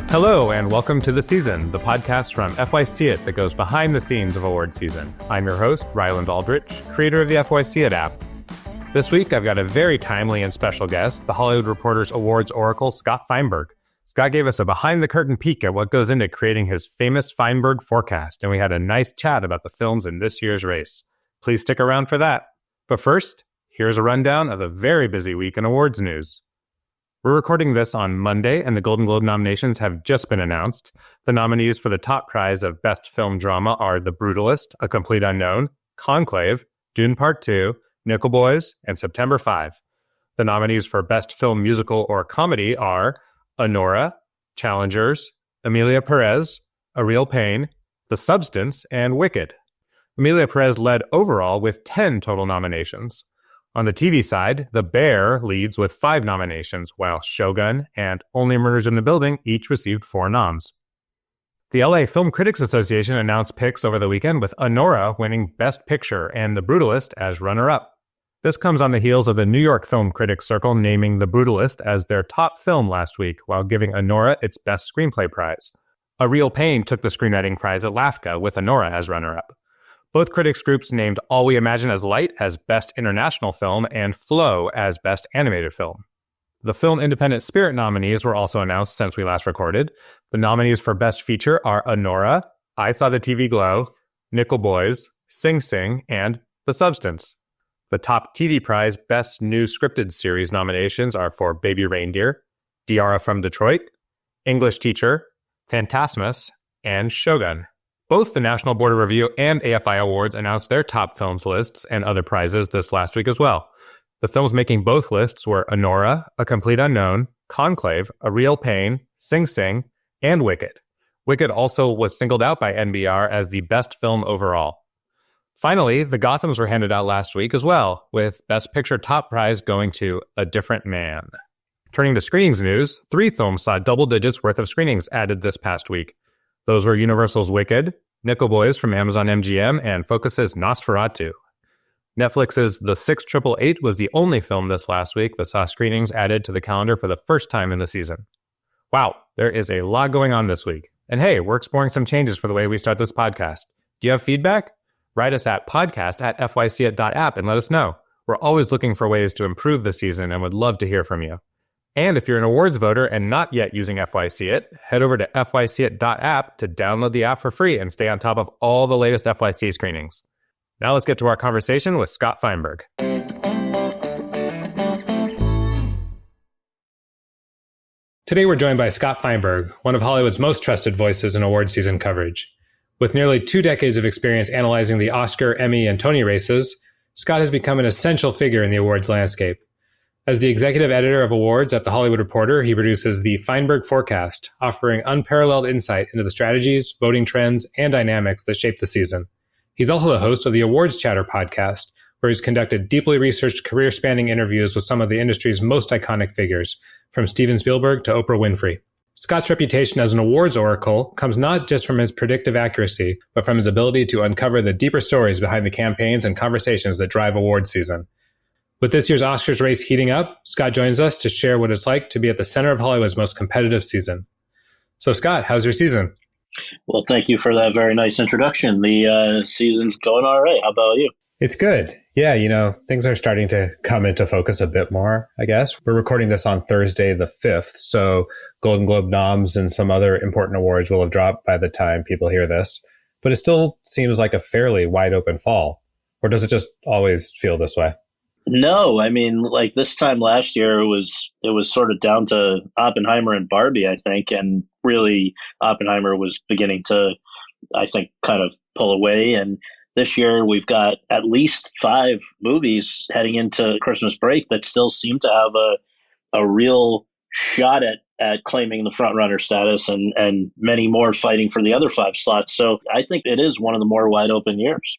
Hello, and welcome to The Season, the podcast from FYC It that goes behind the scenes of award season. I'm your host, Ryland Aldrich, creator of the FYC It app. This week, I've got a very timely and special guest, The Hollywood Reporter's awards oracle, Scott Feinberg. Scott gave us a behind-the-curtain peek at what goes into creating his famous Feinberg Forecast, and we had a nice chat about the films in this year's race. Please stick around for that. But first, here's a rundown of a very busy week in awards news. We're recording this on Monday, and the Golden Globe nominations have just been announced. The nominees for the top prize of Best Film Drama are The Brutalist, A Complete Unknown, Conclave, Dune Part 2, Nickel Boys, and September 5. The nominees for Best Film Musical or Comedy are Anora, Challengers, Emilia Perez, A Real Pain, The Substance, and Wicked. Emilia Perez led overall with 10 total nominations. On the TV side, The Bear leads with 5 nominations, while Shogun and Only Murders in the Building each received 4 noms. The LA Film Critics Association announced picks over the weekend, with Anora winning Best Picture and The Brutalist as runner-up. This comes on the heels of the New York Film Critics Circle naming The Brutalist as their top film last week, while giving Anora its Best Screenplay prize. A Real Pain took the screenwriting prize at LAFCA, with Anora as runner-up. Both critics groups named All We Imagine as Light as Best International Film and Flow as Best Animated Film. The Film Independent Spirit nominees were also announced since we last recorded. The nominees for Best Feature are Anora, I Saw the TV Glow, Nickel Boys, Sing Sing, and The Substance. The top TV prize Best New Scripted Series nominations are for Baby Reindeer, Diara from Detroit, English Teacher, Phantasmus, and Shogun. Both the National Board of Review and AFI Awards announced their top films lists and other prizes this last week as well. The films making both lists were Anora, A Complete Unknown, Conclave, A Real Pain, Sing Sing, and Wicked. Wicked also was singled out by NBR as the best film overall. Finally, the Gothams were handed out last week as well, with Best Picture top prize going to A Different Man. Turning to screenings news, 3 films saw double digits worth of screenings added this past week. Those were Universal's Wicked, Nickel Boys from Amazon MGM, and Focus's Nosferatu. Netflix's The 6888 was the only film this last week that saw screenings added to the calendar for the first time in the season. Wow, there is a lot going on this week. And hey, we're exploring some changes for the way we start this podcast. Do you have feedback? Write us at podcast@fycit.app and let us know. We're always looking for ways to improve the season and would love to hear from you. And if you're an awards voter and not yet using FYCit, head over to fycit.app to download the app for free and stay on top of all the latest FYC screenings. Now let's get to our conversation with Scott Feinberg. Today we're joined by Scott Feinberg, one of Hollywood's most trusted voices in award season coverage. With nearly 2 decades of experience analyzing the Oscar, Emmy, and Tony races, Scott has become an essential figure in the awards landscape. As the executive editor of awards at The Hollywood Reporter, he produces the Feinberg Forecast, offering unparalleled insight into the strategies, voting trends, and dynamics that shape the season. He's also the host of the Awards Chatter podcast, where he's conducted deeply researched career-spanning interviews with some of the industry's most iconic figures, from Steven Spielberg to Oprah Winfrey. Scott's reputation as an awards oracle comes not just from his predictive accuracy, but from his ability to uncover the deeper stories behind the campaigns and conversations that drive awards season. With this year's Oscars race heating up, Scott joins us to share what it's like to be at the center of Hollywood's most competitive season. So Scott, how's your season? Well, thank you for that very nice introduction. The season's going all right. How about you? It's good. Yeah, things are starting to come into focus a bit more, I guess. We're recording this on Thursday the 5th, so Golden Globe noms and some other important awards will have dropped by the time people hear this. But it still seems like a fairly wide open fall. Or does it just always feel this way? No, I mean, like this time last year, it was sort of down to Oppenheimer and Barbie, I think. And really, Oppenheimer was beginning to, I think, kind of pull away. And this year, we've got at least 5 movies heading into Christmas break that still seem to have a real shot at claiming the frontrunner status, and many more fighting for the other 5 slots. So I think it is one of the more wide open years.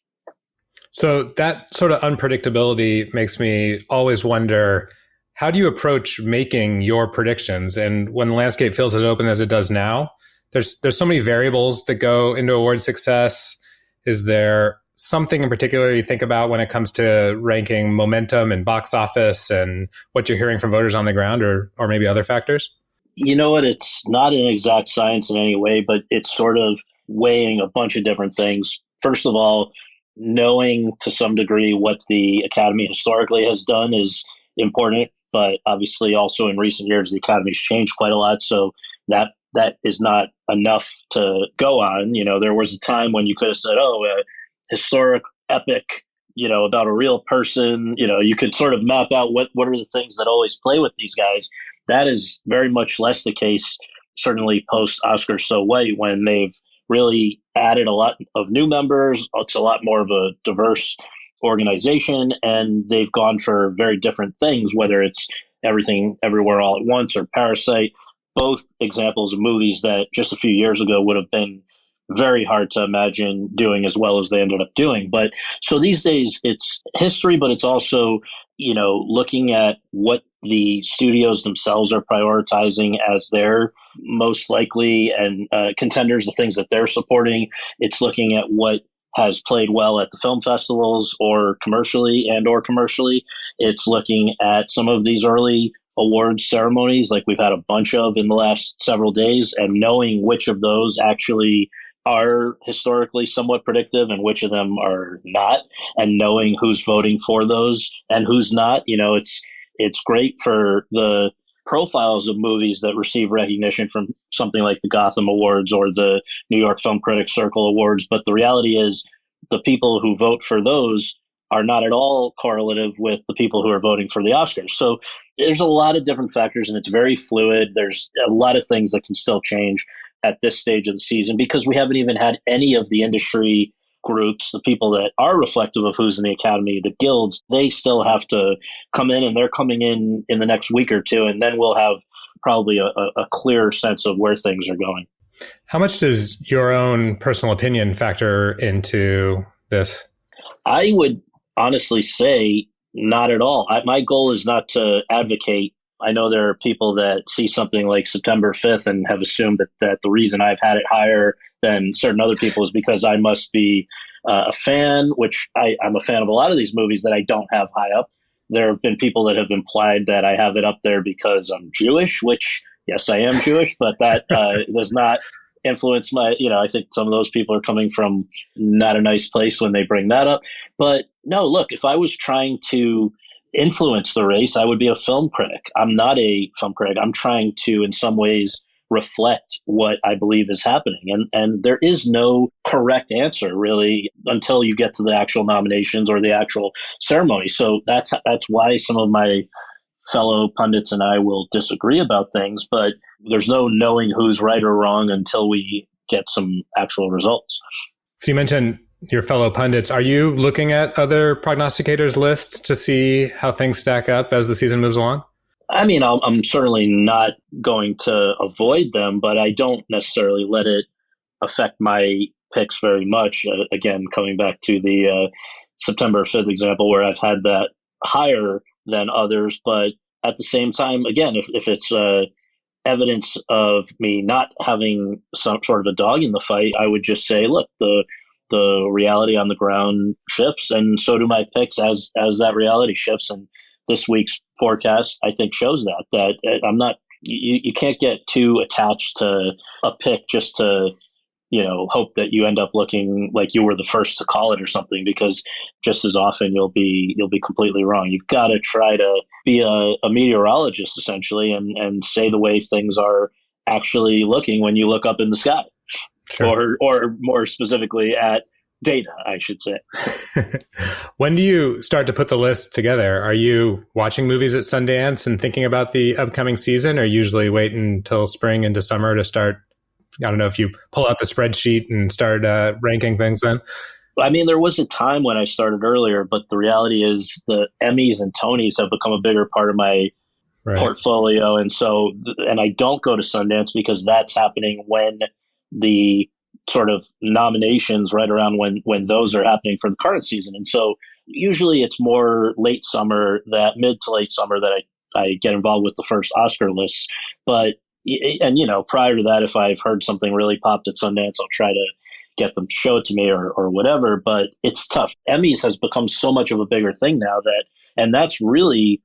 So that sort of unpredictability makes me always wonder, how do you approach making your predictions? And when the landscape feels as open as it does now, there's so many variables that go into award success. Is there something in particular you think about when it comes to ranking momentum and box office and what you're hearing from voters on the ground, or maybe other factors? You know what? It's not an exact science in any way, but it's sort of weighing a bunch of different things. First of all, knowing to some degree what the Academy historically has done is important, but obviously also in recent years, the Academy's changed quite a lot. So that is not enough to go on. You know, there was a time when you could have said, oh, a historic epic, you know, about a real person, you know, you could sort of map out what are the things that always play with these guys. That is very much less the case, certainly post Oscar So White, when they've really added a lot of new members. It's a lot more of a diverse organization, and they've gone for very different things, whether it's Everything Everywhere All at Once or Parasite, both examples of movies that just a few years ago would have been very hard to imagine doing as well as they ended up doing. But so these days it's history, but it's also, you know, looking at what the studios themselves are prioritizing as their most likely and contenders, the things that they're supporting. It's looking at what has played well at the film festivals or commercially. It's looking at some of these early awards ceremonies, like we've had a bunch of in the last several days, and knowing which of those actually are historically somewhat predictive and which of them are not, and knowing who's voting for those and who's not. You know, it's great for the profiles of movies that receive recognition from something like the Gotham Awards or the New York Film Critics Circle Awards. But the reality is the people who vote for those are not at all correlative with the people who are voting for the Oscars. So there's a lot of different factors, and it's very fluid. There's a lot of things that can still change at this stage of the season, because we haven't even had any of the industry groups, the people that are reflective of who's in the Academy, the guilds. They still have to come in, and they're coming in the next week or two, and then we'll have probably a clearer sense of where things are going. How much does your own personal opinion factor into this? I would honestly say not at all. My goal is not to advocate. I know there are people that see something like September 5th and have assumed that the reason I've had it higher than certain other people is because I must be a fan, which I'm a fan of a lot of these movies that I don't have high up. There have been people that have implied that I have it up there because I'm Jewish, which, yes, I am Jewish, but that does not influence my, I think some of those people are coming from not a nice place when they bring that up. But no, look, if I was trying to influence the race, I would be a film critic. I'm not a film critic. I'm trying to, in some ways, reflect what I believe is happening. And there is no correct answer, really, until you get to the actual nominations or the actual ceremony. So that's why some of my fellow pundits and I will disagree about things, but there's no knowing who's right or wrong until we get some actual results. So you mentioned your fellow pundits. Are you looking at other prognosticators' lists to see how things stack up as the season moves along? I mean, I'm certainly not going to avoid them, but I don't necessarily let it affect my picks very much. Again, coming back to the September 5th example where I've had that higher than others, but at the same time, again, if it's evidence of me not having some sort of a dog in the fight, I would just say, look, the reality on the ground shifts, and so do my picks as that reality shifts. And this week's forecast, I think, shows that I'm not. You can't get too attached to a pick just to hope that you end up looking like you were the first to call it or something, because just as often you'll be completely wrong. You've got to try to be a meteorologist essentially and say the way things are actually looking when you look up in the sky. Sure. Or more specifically at data, I should say. When do you start to put the list together? Are you watching movies at Sundance and thinking about the upcoming season, or usually wait until spring into summer to start? I don't know if you pull out the spreadsheet and start ranking things then. I mean, there was a time when I started earlier, but the reality is the Emmys and Tonys have become a bigger part of my portfolio. And I don't go to Sundance because that's happening when the sort of nominations right around when those are happening for the current season. And so usually it's more mid to late summer that I get involved with the first Oscar lists. But, and prior to that, if I've heard something really popped at Sundance, I'll try to get them to show it to me or whatever. But it's tough. Emmys has become so much of a bigger thing now and that's really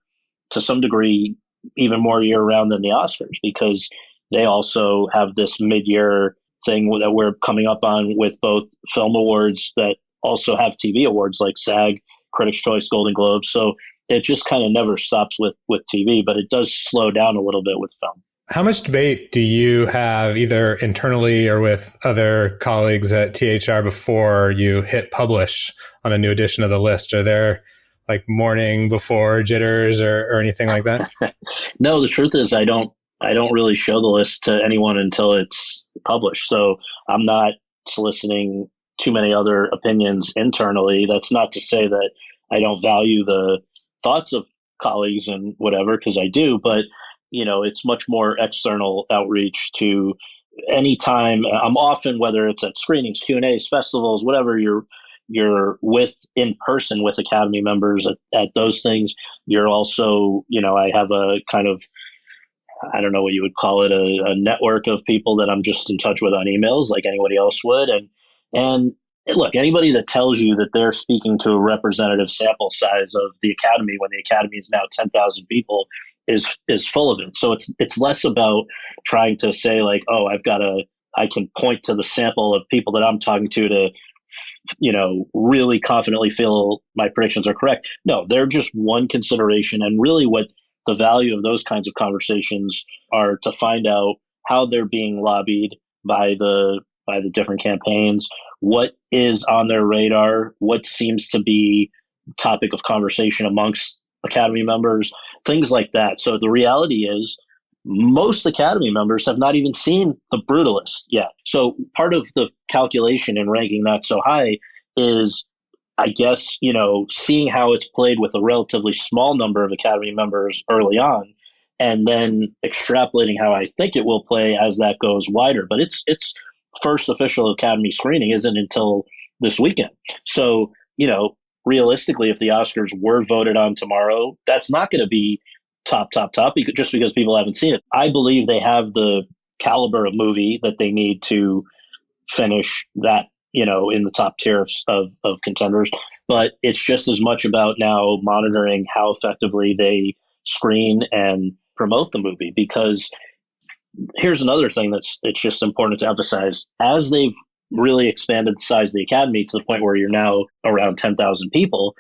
to some degree even more year round than the Oscars, because they also have this mid-year thing that we're coming up on with both film awards that also have TV awards like SAG, Critics' Choice, Golden Globes. So it just kind of never stops with TV, but it does slow down a little bit with film. How much debate do you have either internally or with other colleagues at THR before you hit publish on a new edition of the list? Are there like morning before jitters or anything like that? No, the truth is I don't really show the list to anyone until it's published. So I'm not soliciting too many other opinions internally. That's not to say that I don't value the thoughts of colleagues and whatever, because I do, but it's much more external outreach to any time. I'm often, whether it's at screenings, Q&As, festivals, whatever you're with in person with Academy members at those things. You're also, I have a kind of, I don't know what you would call it, a network of people that I'm just in touch with on emails like anybody else would. And look, anybody that tells you that they're speaking to a representative sample size of the Academy when the Academy is now 10,000 people is full of it. So it's less about trying to say like, oh, I can point to the sample of people that I'm talking to really confidently feel my predictions are correct. No, they're just one consideration. And really what the value of those kinds of conversations are to find out how they're being lobbied by the different campaigns, what is on their radar, what seems to be topic of conversation amongst Academy members, things like that. So the reality is most Academy members have not even seen The Brutalist yet. So part of the calculation in ranking that so high is, I guess, seeing how it's played with a relatively small number of Academy members early on, and then extrapolating how I think it will play as that goes wider. But its first official Academy screening isn't until this weekend. So, realistically, if the Oscars were voted on tomorrow, that's not going to be top, just because people haven't seen it. I believe they have the caliber of movie that they need to finish that, in the top tier of contenders. But it's just as much about now monitoring how effectively they screen and promote the movie. Because here's another thing it's just important to emphasize. As they've really expanded the size of the Academy to the point where you're now around 10,000 people,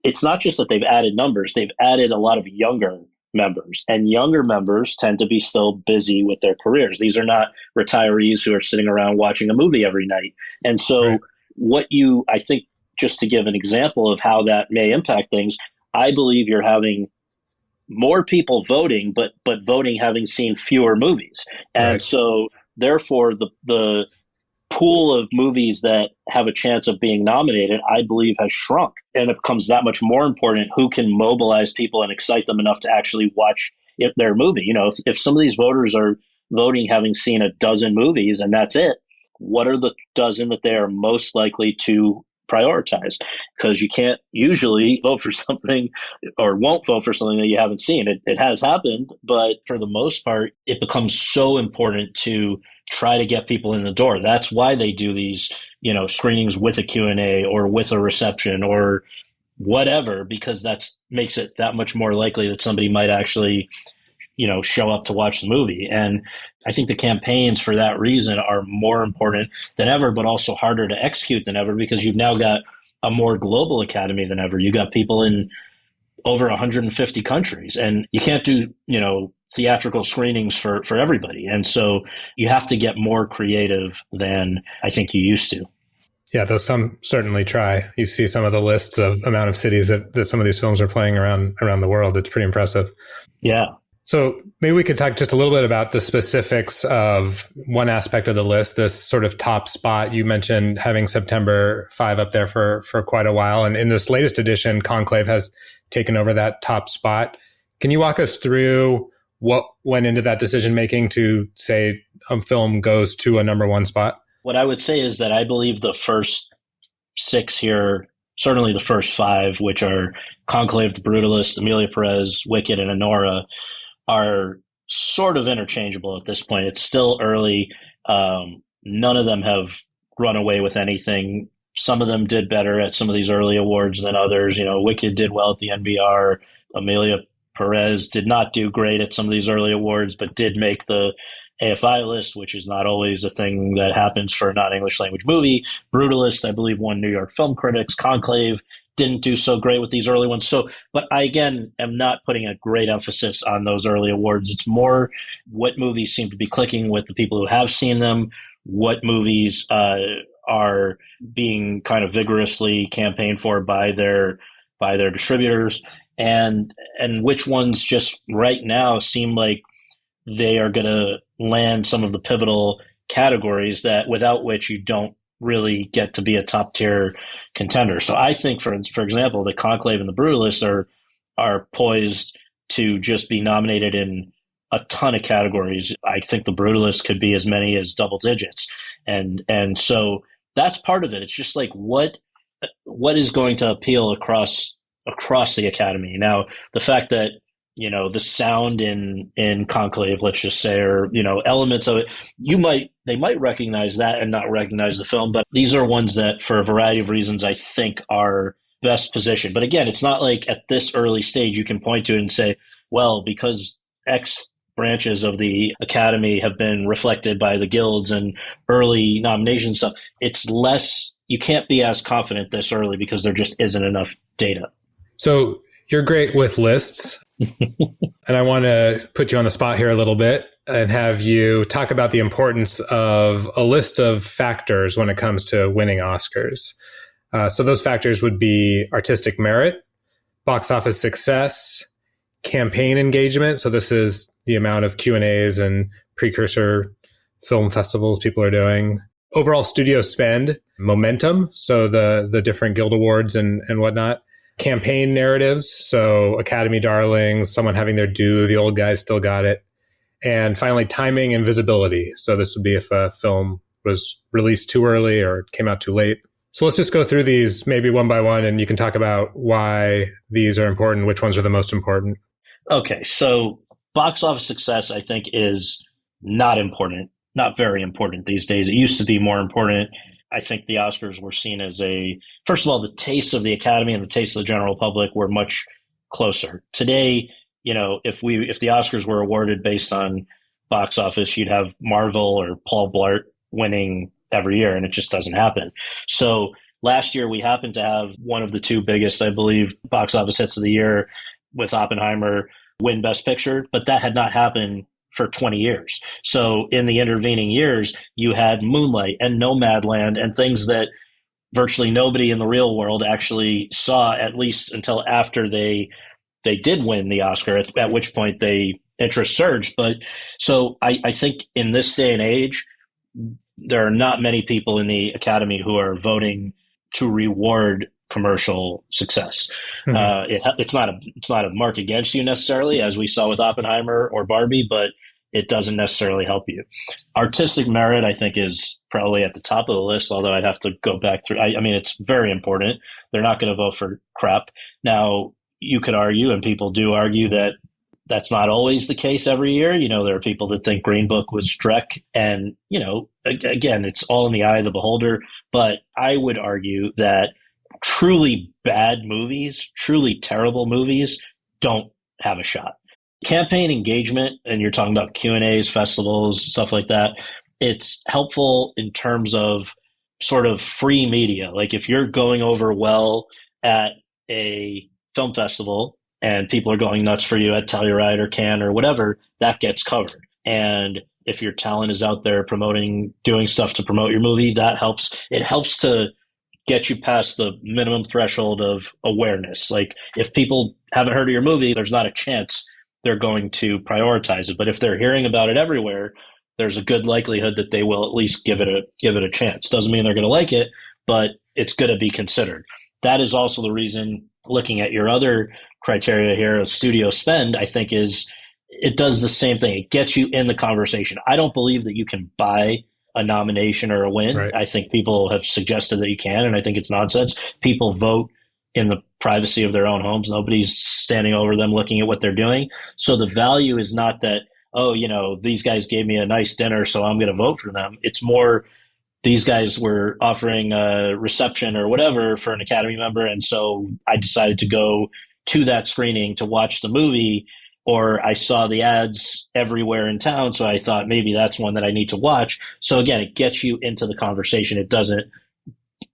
it's not just that they've added numbers, they've added a lot of younger members, and younger members tend to be still busy with their careers. These are not retirees who are sitting around watching a movie every night. And so right. I think, just to give an example of how that may impact things, I believe you're having more people voting, but voting having seen fewer movies. And right. So therefore the pool of movies that have a chance of being nominated, I believe, has shrunk. And it becomes that much more important who can mobilize people and excite them enough to actually watch their movie. If some of these voters are voting having seen a dozen movies and that's it, what are the dozen that they are most likely to prioritize? Because you can't usually vote for something or won't vote for something that you haven't seen. It has happened, but for the most part, it becomes so important to try to get people in the door. That's why they do these, screenings with a Q&A or with a reception or whatever, because that makes it that much more likely that somebody might actually, show up to watch the movie. And I think the campaigns for that reason are more important than ever, but also harder to execute than ever, because you've now got a more global Academy than ever. You got people in over 150 countries, and you can't do, theatrical screenings for everybody. And so you have to get more creative than I think you used to. Yeah, though some certainly try. You see some of the lists of amount of cities that some of these films are playing around the world. It's pretty impressive. Yeah. So maybe we could talk just a little bit about the specifics of one aspect of the list, this sort of top spot. You mentioned having September 5 up there for quite a while. And in this latest edition, Conclave has taken over that top spot. Can you walk us through what went into that decision-making to say a film goes to a number one spot? What I would say is that I believe the first 6 here, certainly the first 5, which are Conclave, The Brutalist, Emilia Perez, Wicked, and Anora, are sort of interchangeable at this point. It's still early. None of them have run away with anything. Some of them did better at some of these early awards than others. Wicked did well at the NBR. Amelia Perez did not do great at some of these early awards, but did make the AFI list, which is not always a thing that happens for a non-English language movie. Brutalist, I believe, won New York Film Critics. Conclave didn't do so great with these early ones. But I, again, am not putting a great emphasis on those early awards. It's more what movies seem to be clicking with the people who have seen them, what movies are being kind of vigorously campaigned for by their distributors, and which ones just right now seem like they are going to land some of the pivotal categories that without which you don't really get to be a top tier contender. So I think, for example, the Conclave and the Brutalist are poised to just be nominated in a ton of categories. I think the Brutalist could be as many as double digits, and so that's part of it. It's just like what is going to appeal across the Academy. Now, the fact that the sound in Conclave, let's just say, or elements of it, they might recognize that and not recognize the film. But these are ones that, for a variety of reasons, I think are best positioned. But again, it's not like at this early stage you can point to it and say, well, because X branches of the Academy have been reflected by the guilds and early nomination stuff. It's less. You can't be as confident this early because there just isn't enough data. So you're great with lists. And I want to put you on the spot here a little bit and have you talk about the importance of a list of factors when it comes to winning Oscars. So those factors would be artistic merit, box office success, campaign engagement. So this is the amount of Q&As and precursor film festivals people are doing. Overall studio spend, momentum. So the different guild awards and whatnot. Campaign narratives, so Academy darlings, someone having their due, the old guys still got it. And finally, timing and visibility. So this would be if a film was released too early or came out too late. So let's just go through these maybe one by one, and you can talk about why these are important, which ones are the most important. Okay, so box office success, I think, is not important, not very important these days. It used to be more important. I think the Oscars were seen as first of all, the tastes of the Academy and the tastes of the general public were much closer. Today, if the Oscars were awarded based on box office, you'd have Marvel or Paul Blart winning every year, and it just doesn't happen. So last year we happened to have one of the two biggest, I believe, box office hits of the year with Oppenheimer win Best Picture, but that had not happened for 20 years. So in the intervening years, you had Moonlight and Nomadland and things that virtually nobody in the real world actually saw, at least until after they did win the Oscar, at which point interest surged. But so I think in this day and age, there are not many people in the Academy who are voting to reward commercial success. Mm-hmm. It's not a mark against you necessarily, as we saw with Oppenheimer or Barbie, but it doesn't necessarily help you. Artistic merit, I think, is probably at the top of the list, although I'd have to go back through. I mean, it's very important. They're not going to vote for crap. Now, you could argue, and people do argue, that that's not always the case every year. There are people that think Green Book was Drek, and, again, it's all in the eye of the beholder. But I would argue that truly bad movies, truly terrible movies, don't have a shot. Campaign engagement, and you're talking about Q&As, festivals, stuff like that, it's helpful in terms of sort of free media. Like if you're going over well at a film festival and people are going nuts for you at Telluride or Cannes or whatever, that gets covered. And if your talent is out there doing stuff to promote your movie, that helps. It helps to get you past the minimum threshold of awareness. Like if people haven't heard of your movie, there's not a chance they're going to prioritize it. But if they're hearing about it everywhere, there's a good likelihood that they will at least give it a chance. Doesn't mean they're going to like it, but it's going to be considered. That is also the reason, looking at your other criteria here of studio spend, I think it does the same thing. It gets you in the conversation. I don't believe that you can buy a nomination or a win. Right. I think people have suggested that you can, and I think it's nonsense. People vote in the privacy of their own homes. Nobody's standing over them looking at what they're doing. So the value is not that, these guys gave me a nice dinner, so I'm going to vote for them. It's more, these guys were offering a reception or whatever for an Academy member. And so I decided to go to that screening to watch the movie, or I saw the ads everywhere in town. So I thought maybe that's one that I need to watch. So again, it gets you into the conversation. It doesn't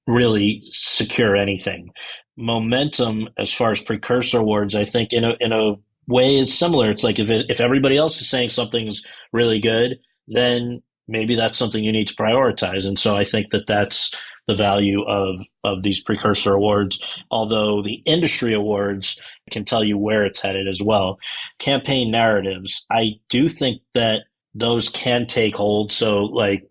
really secure anything. Momentum, as far as precursor awards, I think in a way is similar. It's like if everybody else is saying something's really good, then maybe that's something you need to prioritize. And so I think that that's the value of these precursor awards, although the industry awards can tell you where it's headed as well. Campaign narratives, I do think that those can take hold. So like,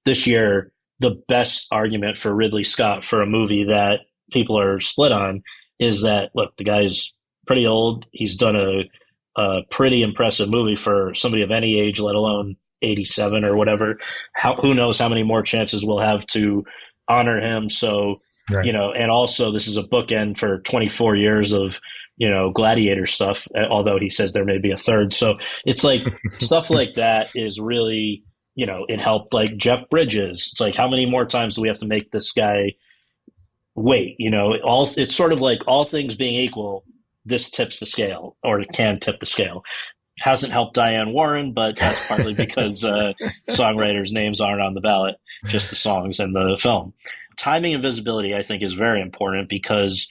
this year, the best argument for Ridley Scott for a movie that people are split on is that, look, the guy's pretty old. He's done a pretty impressive movie for somebody of any age, let alone 87 or whatever. Who knows how many more chances we'll have to honor him. So, right. And also this is a bookend for 24 years of, gladiator stuff, although he says there may be a third. So it's like stuff like that is really, it helped like Jeff Bridges. It's like, how many more times do we have to make this guy wait? It's sort of like all things being equal, this tips the scale, or it can tip the scale. Hasn't helped Diane Warren, but that's partly because songwriters' names aren't on the ballot, just the songs and the film. Timing and visibility, I think, is very important because,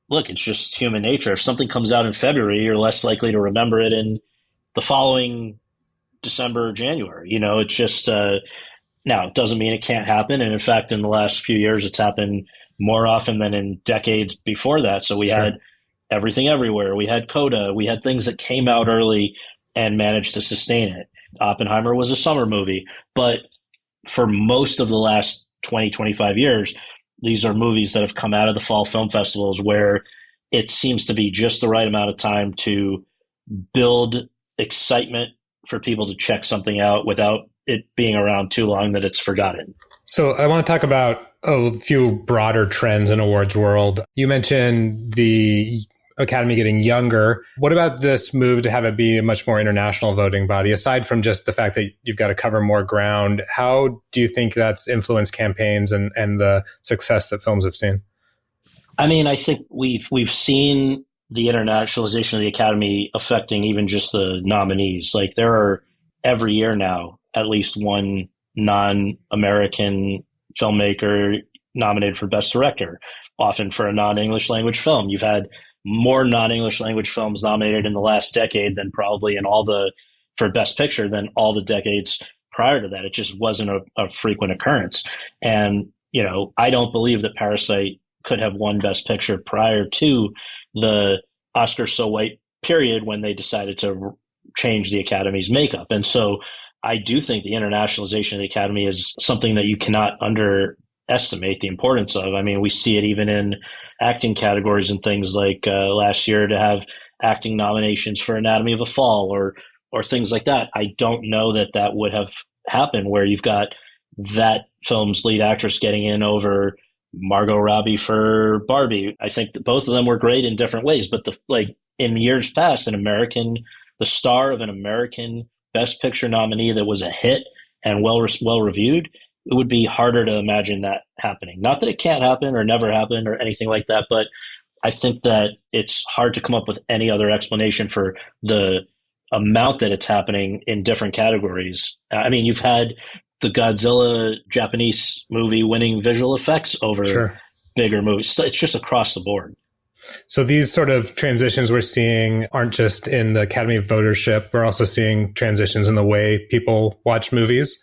look, it's just human nature. If something comes out in February, you're less likely to remember it in the following December or January. It's just now it doesn't mean it can't happen. And in fact, in the last few years, it's happened more often than in decades before that. So we had Everything Everywhere. We had Coda. We had things that came out early and managed to sustain it. Oppenheimer was a summer movie. But for most of the last 20, 25 years, these are movies that have come out of the fall film festivals where it seems to be just the right amount of time to build excitement for people to check something out without it being around too long that it's forgotten. So I want to talk about a few broader trends in awards world. You mentioned the Academy getting younger. What about this move to have it be a much more international voting body? Aside from just the fact that you've got to cover more ground, how do you think that's influenced campaigns and the success that films have seen? I mean, I think we've seen the internationalization of the Academy affecting even just the nominees. Like there are every year now at least one non-American filmmaker nominated for Best Director, often for a non-English language film. You've had more non-English language films nominated in the last decade than probably for Best Picture than all the decades prior to that. It just wasn't a frequent occurrence. And, I don't believe that Parasite could have won Best Picture prior to the Oscar So White period when they decided to change the Academy's makeup. And so I do think the internationalization of the Academy is something that you cannot underestimate the importance of. I mean, we see it even in acting categories and things like last year to have acting nominations for Anatomy of a Fall or things like that. I don't know that would have happened where you've got that film's lead actress getting in over Margot Robbie for Barbie. I think that both of them were great in different ways, but in years past, the star of an American Best Picture nominee that was a hit and well reviewed, it would be harder to imagine that happening. Not that it can't happen or never happen or anything like that, but I think that it's hard to come up with any other explanation for the amount that it's happening in different categories. I mean, you've had the Godzilla Japanese movie winning visual effects over bigger movies. So it's just across the board. So these sort of transitions we're seeing aren't just in the Academy of votership. We're also seeing transitions in the way people watch movies.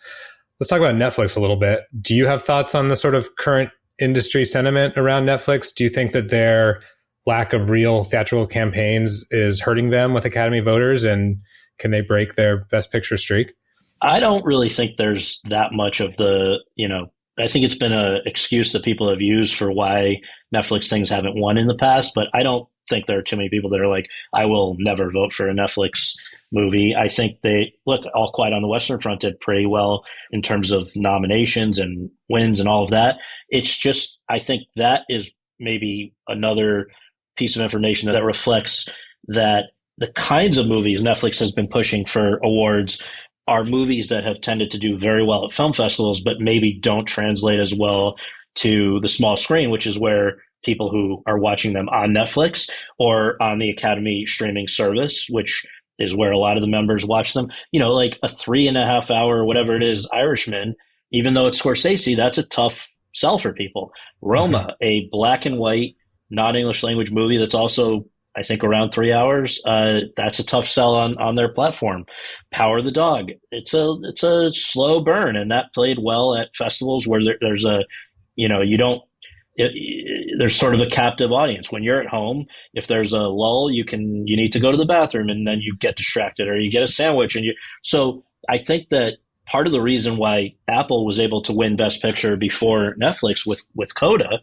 Let's talk about Netflix a little bit. Do you have thoughts on the sort of current industry sentiment around Netflix? Do you think that their lack of real theatrical campaigns is hurting them with Academy voters, and can they break their Best Picture streak? I don't really think there's that much of I think it's been an excuse that people have used for why Netflix things haven't won in the past, but I don't think there are too many people that are like, I will never vote for a Netflix movie. I think All Quiet on the Western Front did pretty well in terms of nominations and wins and all of that. It's just, I think that is maybe another piece of information that reflects that the kinds of movies Netflix has been pushing for awards are movies that have tended to do very well at film festivals, but maybe don't translate as well to the small screen, which is where people who are watching them on Netflix or on the Academy streaming service, which is where a lot of the members watch them, like a 3.5 hour, whatever it is, Irishman, even though it's Scorsese, that's a tough sell for people. Roma, a black and white, non-English language movie that's also, I think, around 3 hours. That's a tough sell on their platform. Power of the Dog. It's a slow burn, and that played well at festivals where there's a, there's sort of a captive audience. When you're at home, if there's a lull, you need to go to the bathroom, and then you get distracted, or you get a sandwich, so I think that part of the reason why Apple was able to win Best Picture before Netflix with Coda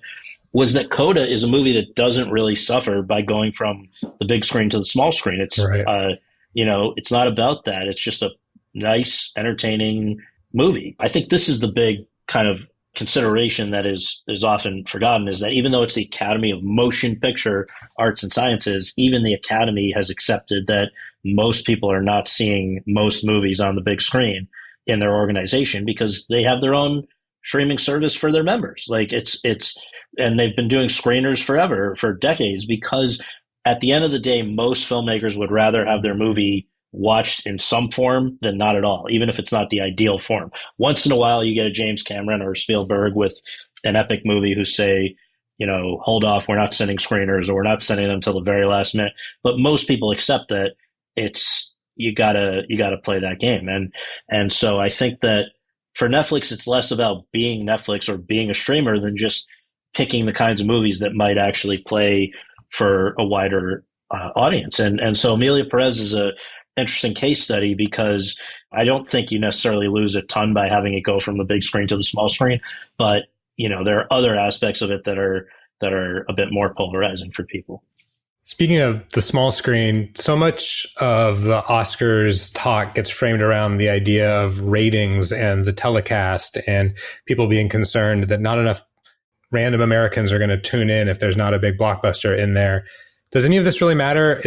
was that Coda is a movie that doesn't really suffer by going from the big screen to the small screen. It's, right. It's not about that. It's just a nice, entertaining movie. I think this is the big kind of consideration that is often forgotten, is that even though it's the Academy of Motion Picture Arts and Sciences, even the Academy has accepted that most people are not seeing most movies on the big screen in their organization because they have their own streaming service for their members. Like and they've been doing screeners forever, for decades, because at the end of the day, most filmmakers would rather have their movie watched in some form than not at all, even if it's not the ideal form. Once in a while, you get a James Cameron or Spielberg with an epic movie who say, hold off, we're not sending screeners, or we're not sending them till the very last minute. But most people accept that you gotta play that game. And so I think that for Netflix, it's less about being Netflix or being a streamer than just picking the kinds of movies that might actually play for a wider audience. And so Amelia Perez is a interesting case study, because I don't think you necessarily lose a ton by having it go from the big screen to the small screen. But, there are other aspects of it that are a bit more polarizing for people. Speaking of the small screen, so much of the Oscars talk gets framed around the idea of ratings and the telecast, and people being concerned that not enough random Americans are going to tune in if there's not a big blockbuster in there. Does any of this really matter?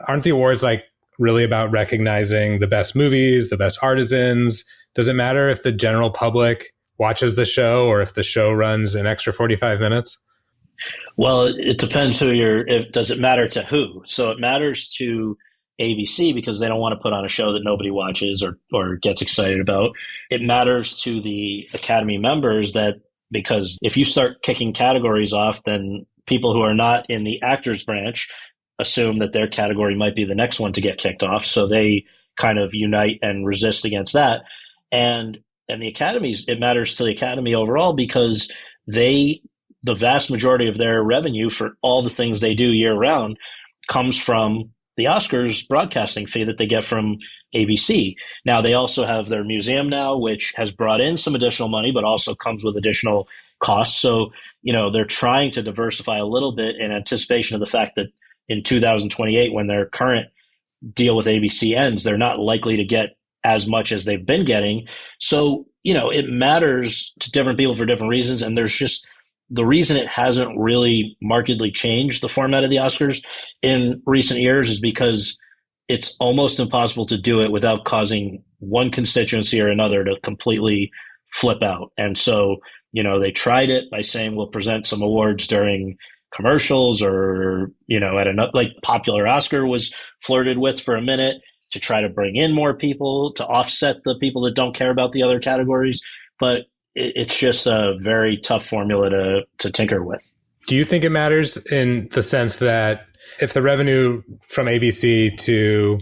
Aren't the awards really about recognizing the best movies, the best artisans? Does it matter if the general public watches the show or if the show runs an extra 45 minutes? Well, it depends does it matter to who? So it matters to ABC because they don't want to put on a show that nobody watches or gets excited about. It matters to the Academy members because if you start kicking categories off, then people who are not in the actors branch assume that their category might be the next one to get kicked off. So they kind of unite and resist against that. And the Academies, it matters to the Academy overall because the vast majority of their revenue for all the things they do year round comes from the Oscars broadcasting fee that they get from ABC. Now, they also have their museum now, which has brought in some additional money, but also comes with additional costs. So, they're trying to diversify a little bit in anticipation of the fact that in 2028, when their current deal with ABC ends, they're not likely to get as much as they've been getting. So, it matters to different people for different reasons. And there's just the reason it hasn't really markedly changed the format of the Oscars in recent years is because it's almost impossible to do it without causing one constituency or another to completely flip out. And so, they tried it by saying we'll present some awards during commercials or, at another, like Popular Oscar was flirted with for a minute to try to bring in more people to offset the people that don't care about the other categories. But it's just a very tough formula to tinker with. Do you think it matters in the sense that if the revenue from ABC to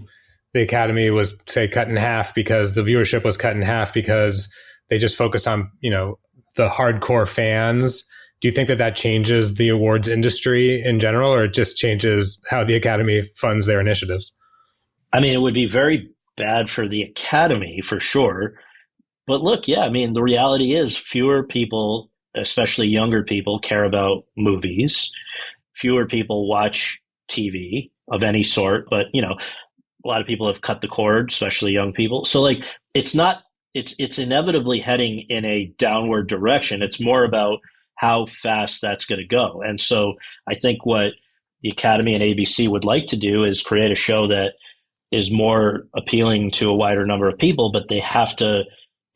the Academy was, say, cut in half because the viewership was cut in half because they just focused on, the hardcore fans, do you think that changes the awards industry in general, or it just changes how the Academy funds their initiatives? I mean, it would be very bad for the Academy for sure. But look, yeah, I mean, the reality is fewer people, especially younger people, care about movies. Fewer people watch TV of any sort. But, a lot of people have cut the cord, especially young people. So, it's inevitably heading in a downward direction. It's more about how fast that's going to go. And so I think what the Academy and ABC would like to do is create a show that is more appealing to a wider number of people, but they have to,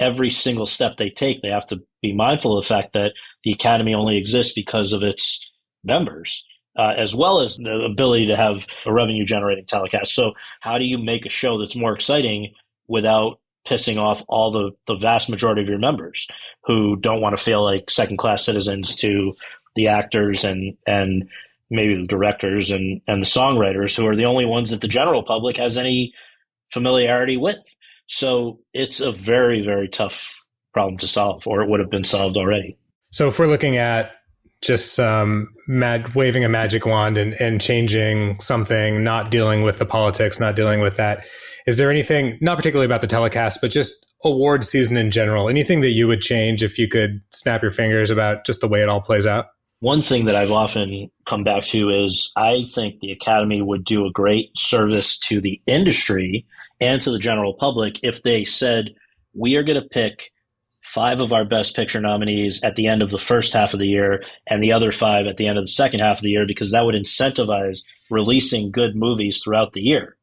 every single step they take, they have to be mindful of the fact that the Academy only exists because of its members, as well as the ability to have a revenue generating telecast. So how do you make a show that's more exciting without pissing off all the vast majority of your members who don't want to feel like second class citizens to the actors and maybe the directors and the songwriters, who are the only ones that the general public has any familiarity with. So it's a very, very tough problem to solve, or it would have been solved already. So if we're looking at just waving a magic wand and changing something, not dealing with the politics, not dealing with that, is there anything, not particularly about the telecast, but just award season in general, anything that you would change if you could snap your fingers about just the way it all plays out? One thing that I've often come back to is I think the Academy would do a great service to the industry and to the general public if they said, we are going to pick 5 of our best picture nominees at the end of the first half of the year and the other 5 at the end of the second half of the year, because that would incentivize releasing good movies throughout the year.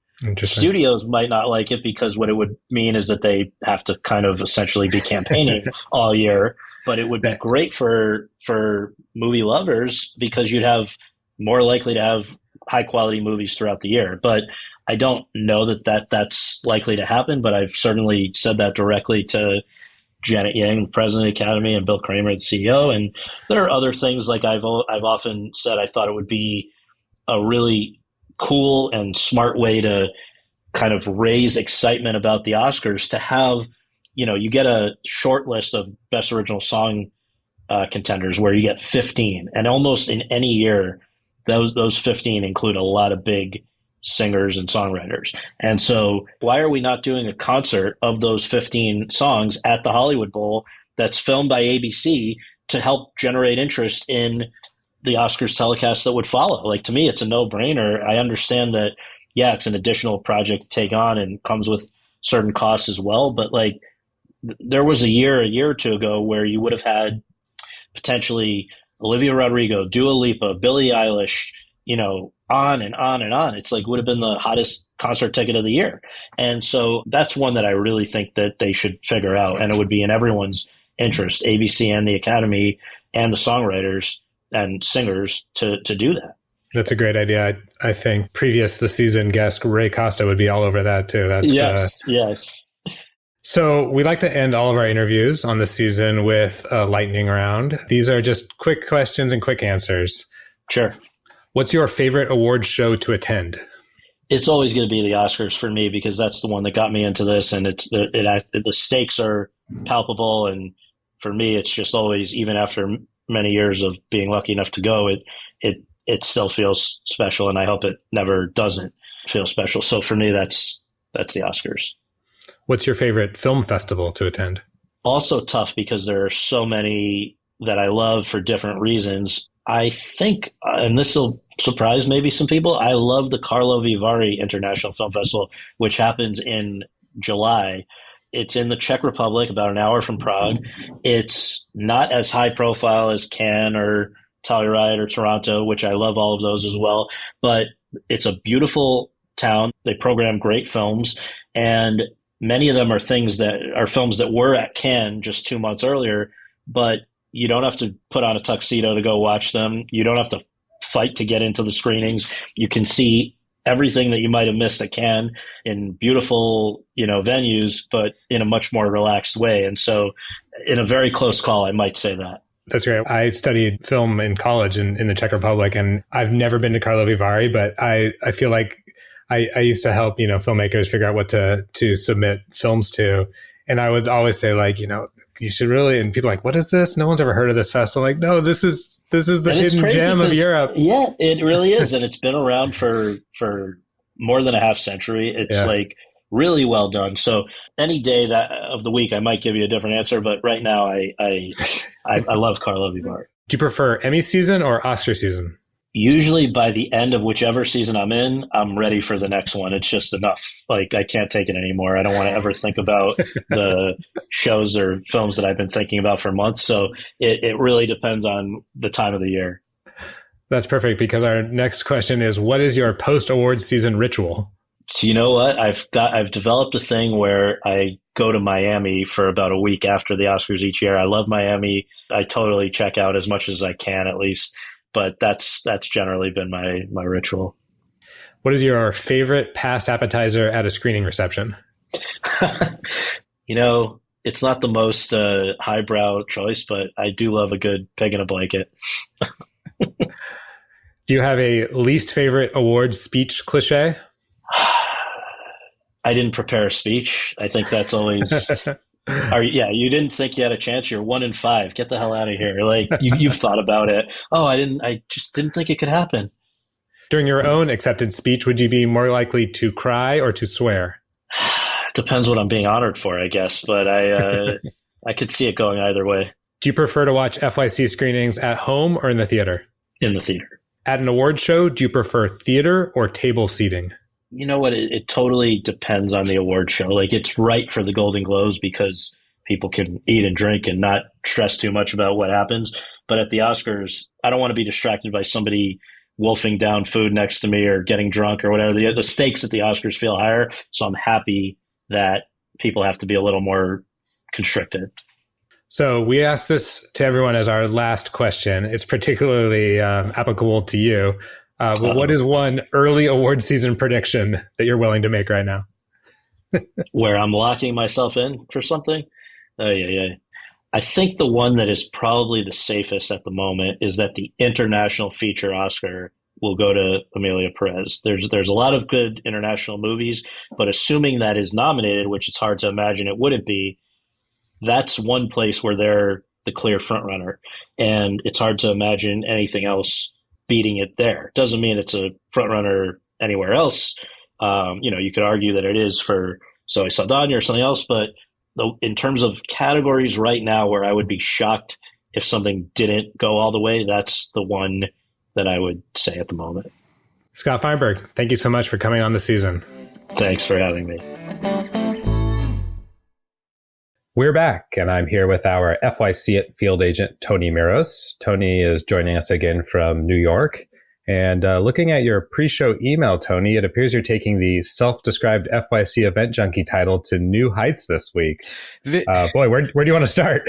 Studios might not like it because what it would mean is that they have to kind of essentially be campaigning all year, but it would be great for movie lovers because you'd have more likely to have high quality movies throughout the year. But I don't know that's likely to happen, but I've certainly said that directly to Janet Yang, the president of the Academy, and Bill Kramer, the CEO. And there are other things, like I've often said I thought it would be a really cool and smart way to kind of raise excitement about the Oscars to have, you get a short list of best original song contenders where you get 15, and almost in any year, those 15 include a lot of big singers and songwriters. And so why are we not doing a concert of those 15 songs at the Hollywood Bowl that's filmed by ABC to help generate interest in the Oscars telecast that would follow? Like, to me, it's a no-brainer. I understand that, yeah, it's an additional project to take on and comes with certain costs as well. But like, there was a year or two ago where you would have had potentially Olivia Rodrigo, Dua Lipa, Billie Eilish, on and on and on. It's like would have been the hottest concert ticket of the year. And so that's one that I really think that they should figure out. And it would be in everyone's interest, ABC and the Academy and the songwriters and singers to do that. That's a great idea. I think the season guest Ray Costa would be all over that too. That's, yes. So we like to end all of our interviews on the season with a lightning round. These are just quick questions and quick answers. Sure. What's your favorite award show to attend? It's always going to be the Oscars for me because that's the one that got me into this, and the stakes are palpable. And for me, it's just always, even after many years of being lucky enough to go, it still feels special, and I hope it never doesn't feel special. So for me, that's the Oscars. What's your favorite film festival to attend? Also tough because there are so many that I love for different reasons. I think, and this will surprise maybe some people, I love the Karlovy Vary International Film Festival, which happens in July. It's in the Czech Republic, about an hour from Prague. It's not as high profile as Cannes or Telluride or Toronto, which I love all of those as well. But it's a beautiful town. They program great films, and many of them are films that were at Cannes just 2 months earlier, but you don't have to put on a tuxedo to go watch them. You don't have to fight to get into the screenings. You can see everything that you might have missed at Cannes in beautiful, venues, but in a much more relaxed way. And so in a very close call, I might say that. That's great. I studied film in college in the Czech Republic, and I've never been to Karlovy Vary, but I feel like I used to help, filmmakers figure out what to submit films to. And I would always say, like, you should really, and people are like, what is this? No one's ever heard of this festival. Like, no, this is the hidden gem of Europe. Yeah, it really is. And it's been around for more than a half century. It's like really well done. So any day of the week, I might give you a different answer. But right now, I love Karlovy Vary. Do you prefer Emmy season or Oscar season? Usually by the end of whichever season I'm in, I'm ready for the next one. It's just enough. Like, I can't take it anymore. I don't want to ever think about the shows or films that I've been thinking about for months. So it really depends on the time of the year. That's perfect, because our next question is, what is your post-award season ritual? So you know what? I've developed a thing where I go to Miami for about a week after the Oscars each year. I love Miami. I totally check out as much as I can, at least. But that's generally been my ritual. What is your favorite past appetizer at a screening reception? You know, it's not the most highbrow choice, but I do love a good pig in a blanket. Do you have a least favorite awards speech cliche? I didn't prepare a speech. I think that's always. You didn't think you had a chance. You're 1 in 5. Get the hell out of here. Like you've thought about it. Oh, I just didn't think it could happen. During your own accepted speech, would you be more likely to cry or to swear? Depends what I'm being honored for, I guess. But I could see it going either way. Do you prefer to watch FYC screenings at home or in the theater? In the theater. At an award show, do you prefer theater or table seating? You know what? It totally depends on the award show. Like it's right for the Golden Globes because people can eat and drink and not stress too much about what happens. But at the Oscars, I don't want to be distracted by somebody wolfing down food next to me or getting drunk or whatever. The stakes at the Oscars feel higher. So I'm happy that people have to be a little more constricted. So we asked this to everyone as our last question. It's particularly applicable to you. But what is one early award season prediction that you're willing to make right now? Where I'm locking myself in for something? Yeah. I think the one that is probably the safest at the moment is that the International Feature Oscar will go to Emilia Perez. There's a lot of good international movies, but assuming that is nominated, which it's hard to imagine it wouldn't be, that's one place where they're the clear frontrunner. And it's hard to imagine anything else beating it there. Doesn't mean it's a frontrunner anywhere else. You could argue that it is for Zoe Saldana or something else, but in terms of categories right now where I would be shocked if something didn't go all the way, that's the one that I would say at the moment. Scott Feinberg, thank you so much for coming on the season. Thanks for having me. We're back, and I'm here with our FYC field agent, Tony Meros. Tony is joining us again from New York. And looking at your pre-show email, Tony, it appears you're taking the self-described FYC event junkie title to new heights this week. Boy, where do you want to start?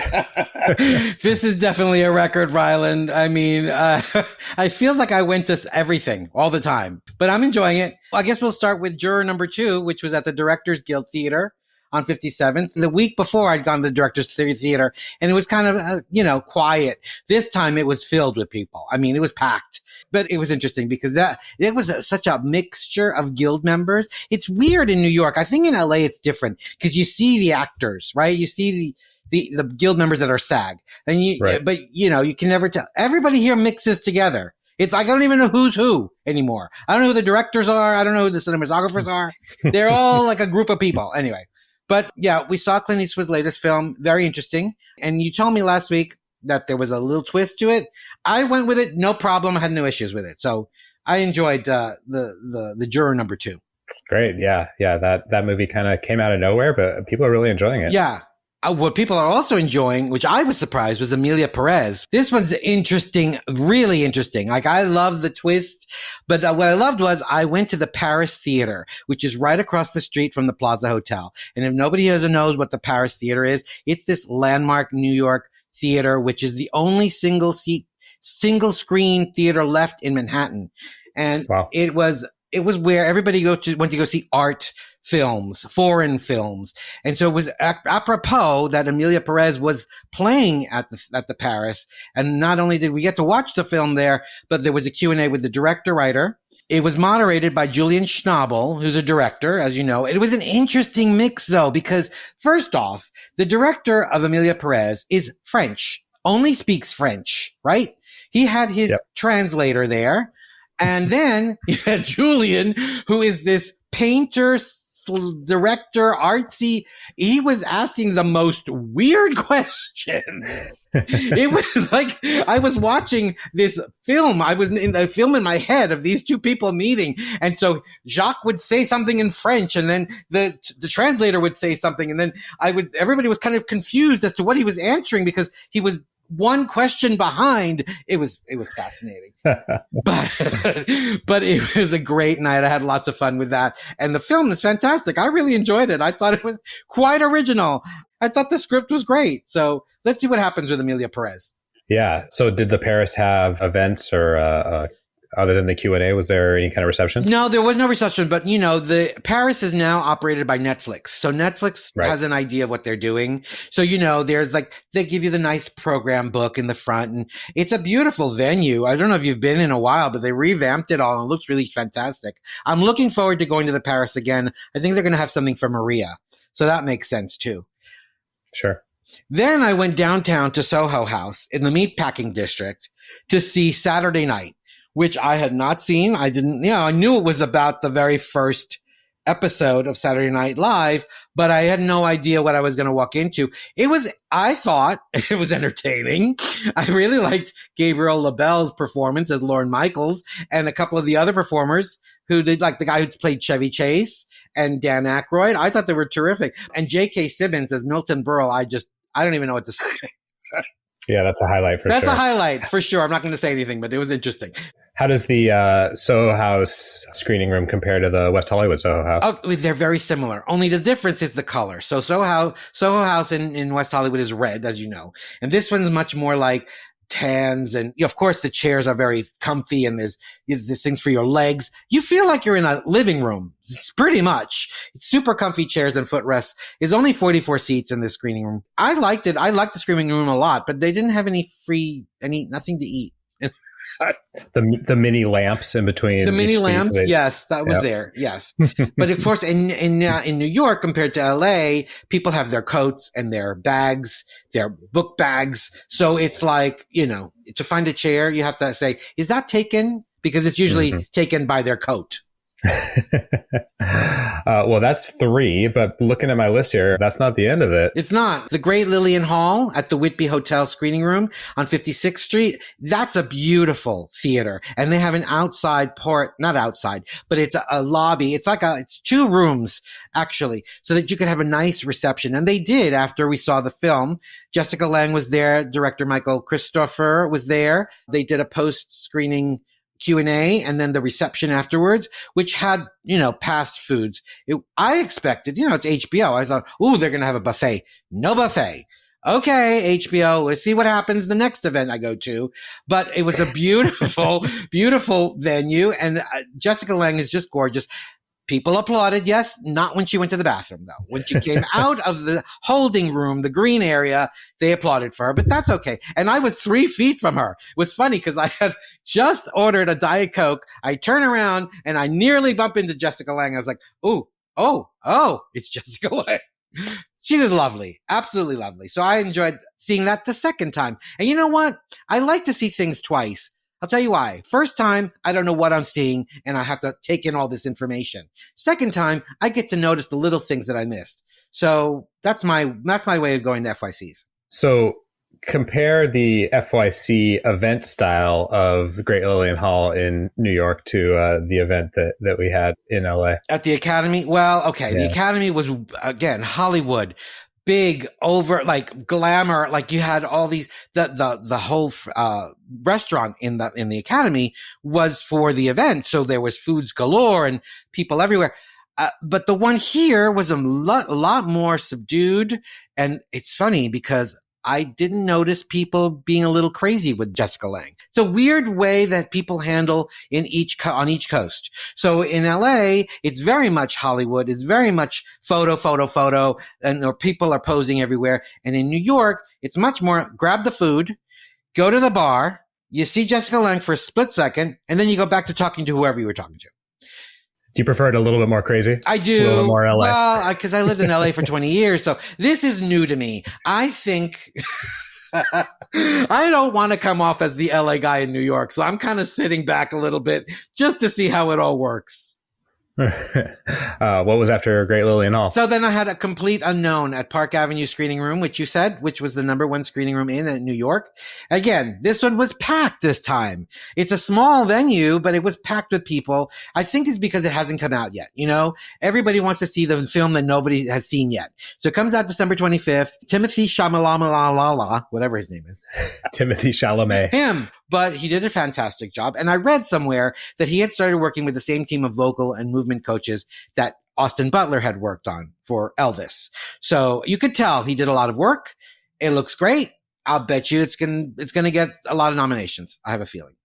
This is definitely a record, Ryland. I mean, I feel like I went to everything all the time, but I'm enjoying it. I guess we'll start with juror number 2, which was at the Directors Guild Theater on 57th. The week before, I'd gone to the Directors Theater, and it was kind of, quiet. This time, it was filled with people. I mean, it was packed. But it was interesting because it was such a mixture of guild members. It's weird in New York. I think in LA, it's different because you see the actors, right? You see the guild members that are SAG. Right. But you can never tell. Everybody here mixes together. It's like, I don't even know who's who anymore. I don't know who the directors are. I don't know who the cinematographers are. They're all like a group of people. Anyway. But yeah, we saw Clint Eastwood's latest film. Very interesting. And you told me last week that there was a little twist to it. I went with it. No problem. I had no issues with it. So I enjoyed the juror number 2. Great. Yeah. That movie kind of came out of nowhere, but people are really enjoying it. Yeah. What people are also enjoying, which I was surprised, was Emilia Perez. This one's interesting, really interesting. Like, I love the twist, but what I loved was I went to the Paris Theater, which is right across the street from the Plaza Hotel. And if nobody knows what the Paris Theater is, it's this landmark New York theater, which is the only single screen theater left in Manhattan. And wow. It was where everybody went to go see art films, foreign films. And so it was apropos that Emilia Perez was playing at the Paris. And not only did we get to watch the film there, but there was a Q&A with the director-writer. It was moderated by Julian Schnabel, who's a director, as you know. It was an interesting mix, though, because first off, the director of Emilia Perez is French, only speaks French, right? He had his translator there. And then you had Julian, who is this painter, director, artsy. He was asking the most weird questions. It was like I was watching this film. I was in a film in my head of these two people meeting. And so Jacques would say something in French, and then the translator would say something. And then everybody was kind of confused as to what he was answering because he was one question behind. It was fascinating. but it was a great night. I had lots of fun with that. And the film is fantastic. I really enjoyed it. I thought it was quite original. I thought the script was great. So let's see what happens with Amelia Perez. Yeah. So did the Paris have events or other than the Q&A, was there any kind of reception? No, there was no reception, but the Paris is now operated by Netflix. So Netflix has an idea of what they're doing. So, there's they give you the nice program book in the front, and it's a beautiful venue. I don't know if you've been in a while, but they revamped it all and it looks really fantastic. I'm looking forward to going to the Paris again. I think they're going to have something for Maria. So that makes sense too. Sure. Then I went downtown to Soho House in the Meatpacking District to see Saturday Night, which I had not seen. I didn't, I knew it was about the very first episode of Saturday Night Live, but I had no idea what I was going to walk into. I thought it was entertaining. I really liked Gabriel LaBelle's performance as Lorne Michaels and a couple of the other performers who did, like the guy who played Chevy Chase and Dan Aykroyd. I thought they were terrific. And J.K. Simmons as Milton Berle, I don't even know what to say. Yeah, that's a highlight for sure. That's a highlight for sure. I'm not going to say anything, but it was interesting. How does the Soho House screening room compare to the West Hollywood Soho House? Oh, they're very similar. Only the difference is the color. So Soho House in West Hollywood is red, as you know. And this one's much more like tans. And of course, the chairs are very comfy and there's things for your legs. You feel like you're in a living room, pretty much. It's super comfy chairs and footrests. There's only 44 seats in this screening room. I liked it. I liked the screening room a lot, but they didn't have nothing to eat. The mini lamps in between. The mini lamps, yes, that was there, yes. But of course, in New York compared to LA, people have their coats and their bags, their book bags. So it's like, to find a chair, you have to say, is that taken? Because it's usually taken by their coat. Well, that's 3, but looking at my list here, that's not the end of it. It's not. The Great Lillian Hall at the Whitby Hotel screening room on 56th Street, that's a beautiful theater. And they have an outside part, not outside, but it's a lobby. It's 2 rooms, actually, so that you could have a nice reception. And they did after we saw the film. Jessica Lange was there. Director Michael Christopher was there. They did a post-screening Q&A and then the reception afterwards, which had, past foods. I expected, it's HBO. I thought, they're going to have a buffet. No buffet. Okay, HBO, let's see what happens the next event I go to. But it was a beautiful, beautiful venue. And Jessica Lange is just gorgeous. People applauded, yes, not when she went to the bathroom, though. When she came out of the holding room, the green area, they applauded for her, but that's okay. And I was 3 feet from her. It was funny because I had just ordered a Diet Coke. I turn around and I nearly bump into Jessica Lange. I was like, oh, it's Jessica Lange. She was lovely, absolutely lovely. So I enjoyed seeing that the second time. And you know what? I like to see things twice. I'll tell you why. First time, I don't know what I'm seeing and I have to take in all this information. Second time, I get to notice the little things that I missed. So that's my way of going to FYCs. So compare the FYC event style of Great Lillian Hall in New York to the event that we had in LA. At the Academy? Well, okay. Yeah. The Academy was, again, Hollywood. Big over, like glamour, like you had all these, the whole, restaurant in the Academy was for the event. So there was foods galore and people everywhere. But the one here was a lot more subdued. And it's funny because I didn't notice people being a little crazy with Jessica Lange. It's a weird way that people handle on each coast. So in LA, it's very much Hollywood. It's very much photo, and people are posing everywhere. And in New York, it's much more grab the food, go to the bar, you see Jessica Lange for a split second, and then you go back to talking to whoever you were talking to. Do you prefer it a little bit more crazy? I do. A little bit more LA? Well, because I lived in LA for 20 years, so this is new to me. I think I don't want to come off as the LA guy in New York, so I'm kind of sitting back a little bit just to see how it all works. What was after Great Lillian Hall? So then I had a complete unknown at Park Avenue Screening Room, which you said, which was the number one screening room in New York. Again, this one was packed this time. It's a small venue, but it was packed with people. I think it's because it hasn't come out yet. You know, everybody wants to see the film that nobody has seen yet. So it comes out December 25th. Timothy Chalamet, whatever his name is. Timothy Chalamet. Him. But he did a fantastic job. And I read somewhere that he had started working with the same team of vocal and movement coaches that Austin Butler had worked on for Elvis. So you could tell he did a lot of work. It looks great. I'll bet you it's going to get a lot of nominations. I have a feeling.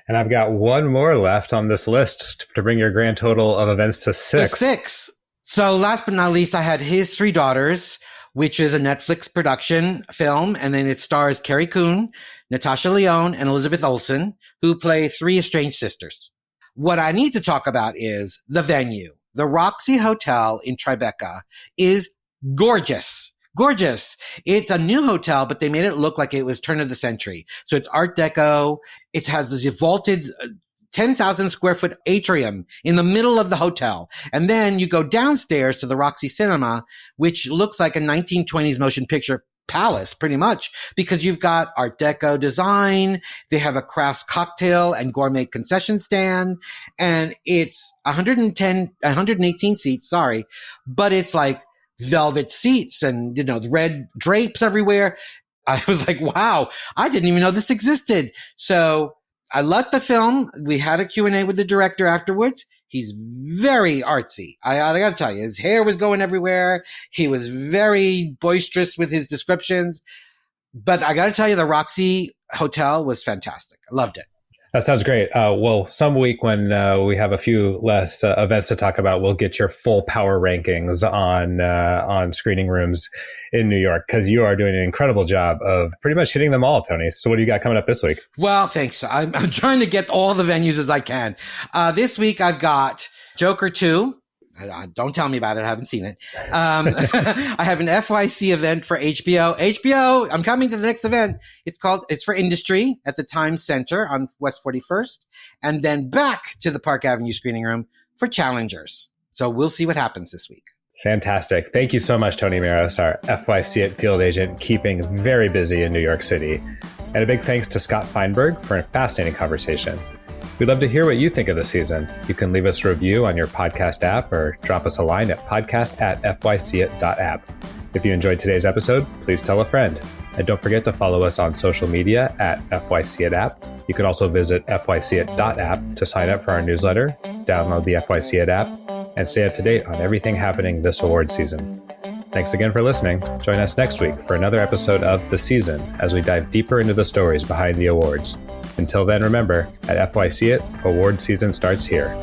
And I've got one more left on this list to bring your grand total of events to 6. 6. So last but not least, I had His Three Daughters, which is a Netflix production film. And then it stars Carrie Coon, Natasha Lyonne, and Elizabeth Olsen, who play 3 estranged sisters. What I need to talk about is the venue. The Roxy Hotel in Tribeca is gorgeous. Gorgeous. It's a new hotel, but they made it look like it was turn of the century. So it's Art Deco. It has this vaulted 10,000 square foot atrium in the middle of the hotel. And then you go downstairs to the Roxy Cinema, which looks like a 1920s motion picture palace, pretty much, because you've got Art Deco design. They have a crafts cocktail and gourmet concession stand. And it's 118 seats, but it's like velvet seats and, you know, the red drapes everywhere. I was like, wow, I didn't even know this existed. So I liked the film. We had a Q&A with the director afterwards. He's very artsy. I got to tell you, his hair was going everywhere. He was very boisterous with his descriptions. But I got to tell you, the Roxy Hotel was fantastic. I loved it. That sounds great. Well, some week when we have a few less events to talk about, we'll get your full power rankings on screening rooms in New York, because you are doing an incredible job of pretty much hitting them all, Tony. So what do you got coming up this week? Well, thanks. I'm trying to get all the venues as I can. This week I've got Joker 2. Don't tell me about it. I haven't seen it. I have an FYC event for HBO. HBO, I'm coming to the next event. It's for industry at the Times Center on West 41st, and then back to the Park Avenue Screening Room for Challengers. So we'll see what happens this week. Fantastic. Thank you so much, Tony Meros, our FYC field agent, keeping very busy in New York City. And a big thanks to Scott Feinberg for a fascinating conversation. We'd love to hear what you think of the season. You can leave us a review on your podcast app or drop us a line at podcast@fycit.app. If you enjoyed today's episode, please tell a friend. And don't forget to follow us on social media at FYCIT app. You can also visit fycit.app to sign up for our newsletter, download the FYCIT app, and stay up to date on everything happening this award season. Thanks again for listening. Join us next week for another episode of The Season as we dive deeper into the stories behind the awards. Until then, remember, at FYCIT, award season starts here.